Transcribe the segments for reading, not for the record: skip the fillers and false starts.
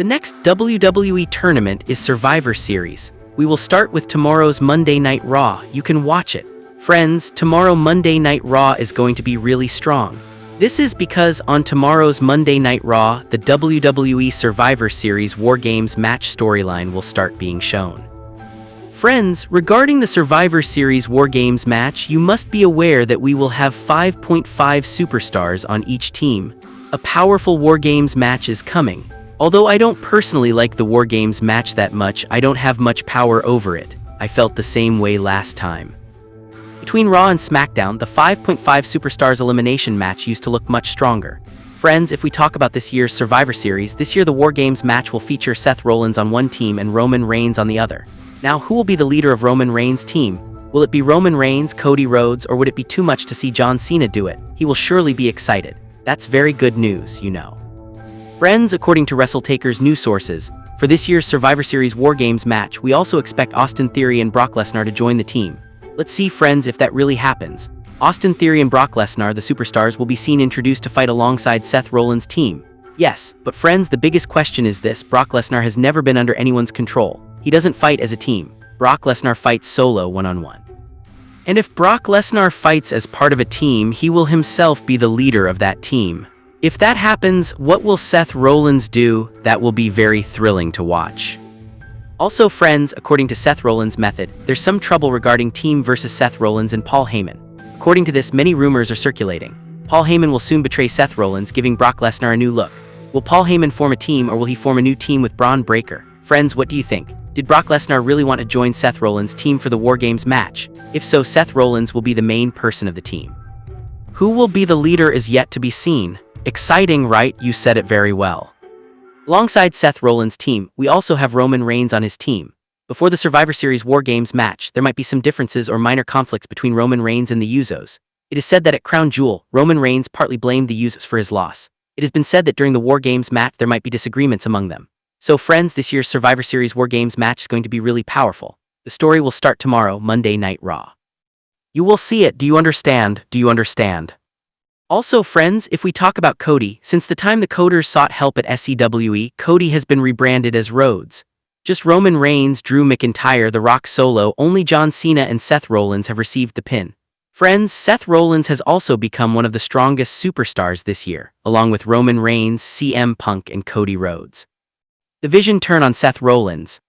The next WWE tournament is Survivor Series. We will start with tomorrow's Monday Night Raw. You can watch it. Friends, tomorrow Monday Night Raw is going to be really strong. This is because on tomorrow's Monday Night Raw, the WWE Survivor Series War Games match storyline will start being shown. Friends, regarding the Survivor Series War Games match, you must be aware that we will have 5.5 superstars on each team. A powerful War Games match is coming. Although I don't personally like the War Games match that much, I don't have much power over it. I felt the same way last time. Between Raw and SmackDown, the 5.5 Superstars elimination match used to look much stronger. Friends, if we talk about this year's Survivor Series, this year the War Games match will feature Seth Rollins on one team and Roman Reigns on the other. Now, who will be the leader of Roman Reigns' team? Will it be Roman Reigns, Cody Rhodes, or would it be too much to see John Cena do it? He will surely be excited. That's very good news, you know. Friends, according to WrestleTaker's news sources, for this year's Survivor Series War Games match, we also expect Austin Theory and Brock Lesnar to join the team. Let's see, friends, if that really happens. Austin Theory and Brock Lesnar, the superstars, will be seen introduced to fight alongside Seth Rollins' team. Yes, but friends, the biggest question is this: Brock Lesnar has never been under anyone's control. He doesn't fight as a team. Brock Lesnar fights solo one-on-one. And if Brock Lesnar fights as part of a team, he will himself be the leader of that team. If that happens, what will Seth Rollins do? That will be very thrilling to watch. Also, friends, according to Seth Rollins' method, there's some trouble regarding team versus Seth Rollins and Paul Heyman. According to this, many rumors are circulating. Paul Heyman will soon betray Seth Rollins, giving Brock Lesnar a new look. Will Paul Heyman form a team, or will he form a new team with Braun Breaker? Friends, what do you think? Did Brock Lesnar really want to join Seth Rollins' team for the War Games match? If so, Seth Rollins will be the main person of the team. Who will be the leader is yet to be seen. Exciting, right? You said it very well. Alongside Seth Rollins' team, we also have Roman Reigns on his team. Before the Survivor Series War Games match, there might be some differences or minor conflicts between Roman Reigns and the Usos. It is said that at Crown Jewel, Roman Reigns partly blamed the Usos for his loss. It has been said that during the War Games match there might be disagreements among them. So friends, this year's Survivor Series War Games match is going to be really powerful. The story will start tomorrow, Monday Night Raw. You will see it. Do you understand? Do you understand? Also, friends, if we talk about Cody, since the time the Coders sought help at SCWE, Cody has been rebranded as Rhodes. Just Roman Reigns, Drew McIntyre, The Rock Solo, only John Cena and Seth Rollins have received the pin. Friends, Seth Rollins has also become one of the strongest superstars this year, along with Roman Reigns, CM Punk, and Cody Rhodes. The vision turn on Seth Rollins.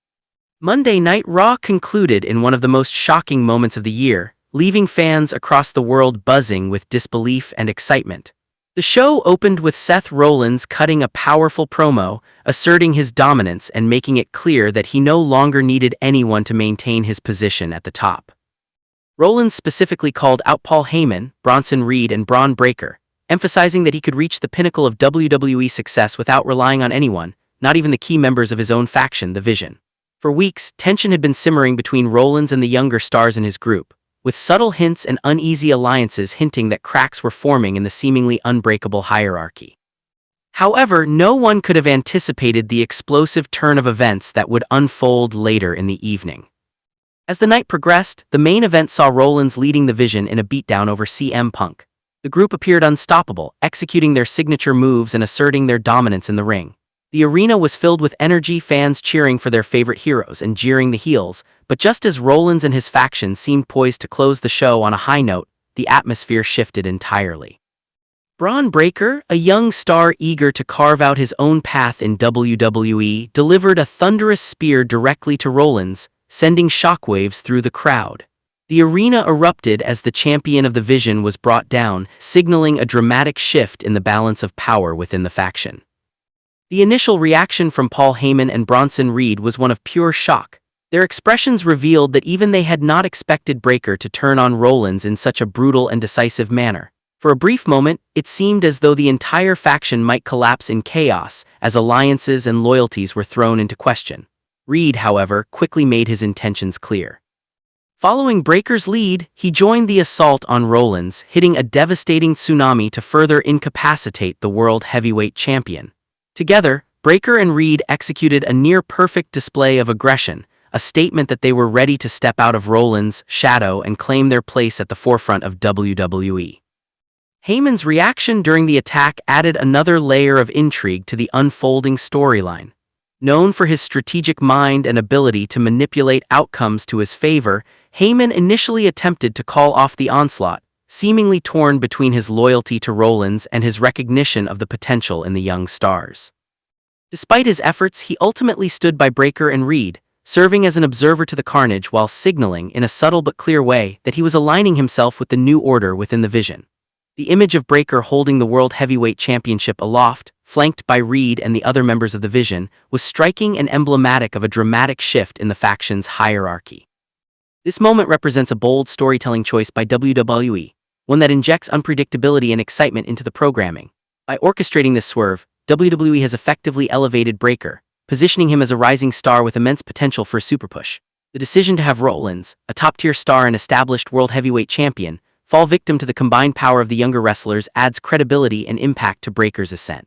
Monday Night Raw concluded in one of the most shocking moments of the year, leaving fans across the world buzzing with disbelief and excitement. The show opened with Seth Rollins cutting a powerful promo, asserting his dominance and making it clear that he no longer needed anyone to maintain his position at the top. Rollins specifically called out Paul Heyman, Bronson Reed, and Braun Breaker, emphasizing that he could reach the pinnacle of WWE success without relying on anyone, not even the key members of his own faction, the Vision. For weeks, tension had been simmering between Rollins and the younger stars in his group, with subtle hints and uneasy alliances hinting that cracks were forming in the seemingly unbreakable hierarchy. However, no one could have anticipated the explosive turn of events that would unfold later in the evening. As the night progressed, the main event saw Rollins leading the Vision in a beatdown over CM Punk. The group appeared unstoppable, executing their signature moves and asserting their dominance in the ring. The arena was filled with energy, fans cheering for their favorite heroes and jeering the heels, but just as Rollins and his faction seemed poised to close the show on a high note, the atmosphere shifted entirely. Braun Breaker, a young star eager to carve out his own path in WWE, delivered a thunderous spear directly to Rollins, sending shockwaves through the crowd. The arena erupted as the champion of the Vision was brought down, signaling a dramatic shift in the balance of power within the faction. The initial reaction from Paul Heyman and Bronson Reed was one of pure shock. Their expressions revealed that even they had not expected Breaker to turn on Rollins in such a brutal and decisive manner. For a brief moment, it seemed as though the entire faction might collapse in chaos as alliances and loyalties were thrown into question. Reed, however, quickly made his intentions clear. Following Breaker's lead, he joined the assault on Rollins, hitting a devastating tsunami to further incapacitate the World Heavyweight Champion. Together, Breaker and Reed executed a near-perfect display of aggression, a statement that they were ready to step out of Rollins' shadow and claim their place at the forefront of WWE. Heyman's reaction during the attack added another layer of intrigue to the unfolding storyline. Known for his strategic mind and ability to manipulate outcomes to his favor, Heyman initially attempted to call off the onslaught, seemingly torn between his loyalty to Rollins and his recognition of the potential in the young stars. Despite his efforts, he ultimately stood by Breakker and Reed, serving as an observer to the carnage while signaling in a subtle but clear way that he was aligning himself with the new order within the vision. The image of Breakker holding the World Heavyweight Championship aloft, flanked by Reed and the other members of the Vision, was striking and emblematic of a dramatic shift in the faction's hierarchy. This moment represents a bold storytelling choice by WWE, one that injects unpredictability and excitement into the programming. By orchestrating this swerve, WWE has effectively elevated Breakker, positioning him as a rising star with immense potential for a super push. The decision to have Rollins, a top-tier star and established World Heavyweight Champion, fall victim to the combined power of the younger wrestlers adds credibility and impact to Breakker's ascent.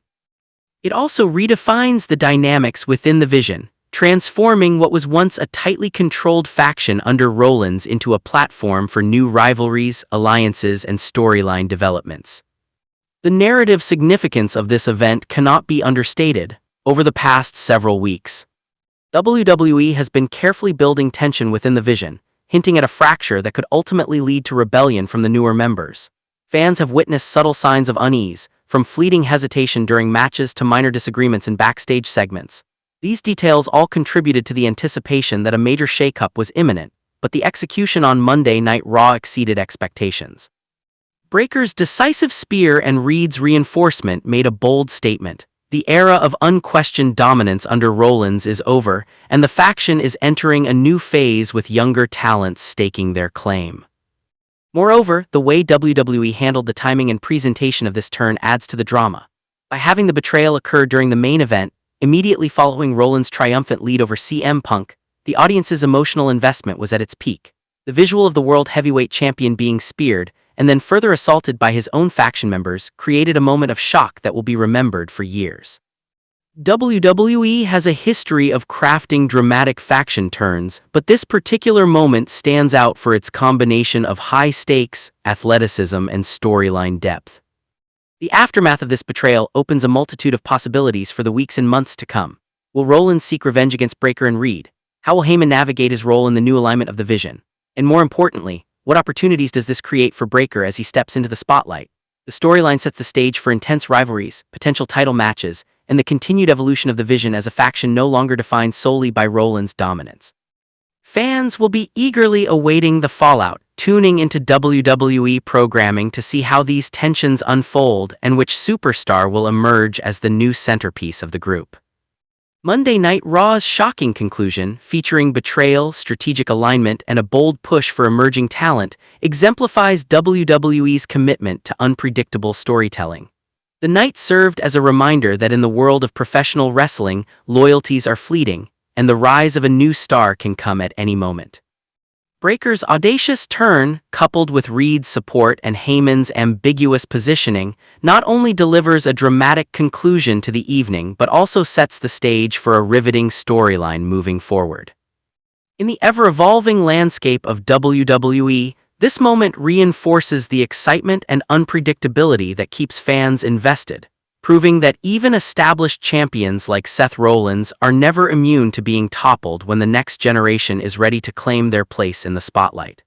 It also redefines the dynamics within the Vision, transforming what was once a tightly controlled faction under Rollins into a platform for new rivalries, alliances, and storyline developments. The narrative significance of this event cannot be understated. Over the past several weeks, WWE has been carefully building tension within the Vision, hinting at a fracture that could ultimately lead to rebellion from the newer members. Fans have witnessed subtle signs of unease, from fleeting hesitation during matches to minor disagreements in backstage segments. These details all contributed to the anticipation that a major shakeup was imminent, but the execution on Monday Night Raw exceeded expectations. Breakker's decisive spear and Reed's reinforcement made a bold statement. The era of unquestioned dominance under Rollins is over, and the faction is entering a new phase with younger talents staking their claim. Moreover, the way WWE handled the timing and presentation of this turn adds to the drama. By having the betrayal occur during the main event, immediately following Rollins' triumphant lead over CM Punk, the audience's emotional investment was at its peak. The visual of the World Heavyweight Champion being speared, and then further assaulted by his own faction members, created a moment of shock that will be remembered for years. WWE has a history of crafting dramatic faction turns, but this particular moment stands out for its combination of high stakes, athleticism, and storyline depth. The aftermath of this betrayal opens a multitude of possibilities for the weeks and months to come. Will Rollins seek revenge against Breakker and Reed? How will Heyman navigate his role in the new alignment of the Vision? And more importantly, what opportunities does this create for Breakker as he steps into the spotlight? The storyline sets the stage for intense rivalries, potential title matches, and the continued evolution of the Vision as a faction no longer defined solely by Rollins' dominance. Fans will be eagerly awaiting the fallout, tuning into WWE programming to see how these tensions unfold and which superstar will emerge as the new centerpiece of the group. Monday Night Raw's shocking conclusion, featuring betrayal, strategic alignment, and a bold push for emerging talent, exemplifies WWE's commitment to unpredictable storytelling. The night served as a reminder that in the world of professional wrestling, loyalties are fleeting, and the rise of a new star can come at any moment. Breakker's audacious turn, coupled with Reed's support and Heyman's ambiguous positioning, not only delivers a dramatic conclusion to the evening but also sets the stage for a riveting storyline moving forward. In the ever-evolving landscape of WWE, this moment reinforces the excitement and unpredictability that keeps fans invested, proving that even established champions like Seth Rollins are never immune to being toppled when the next generation is ready to claim their place in the spotlight.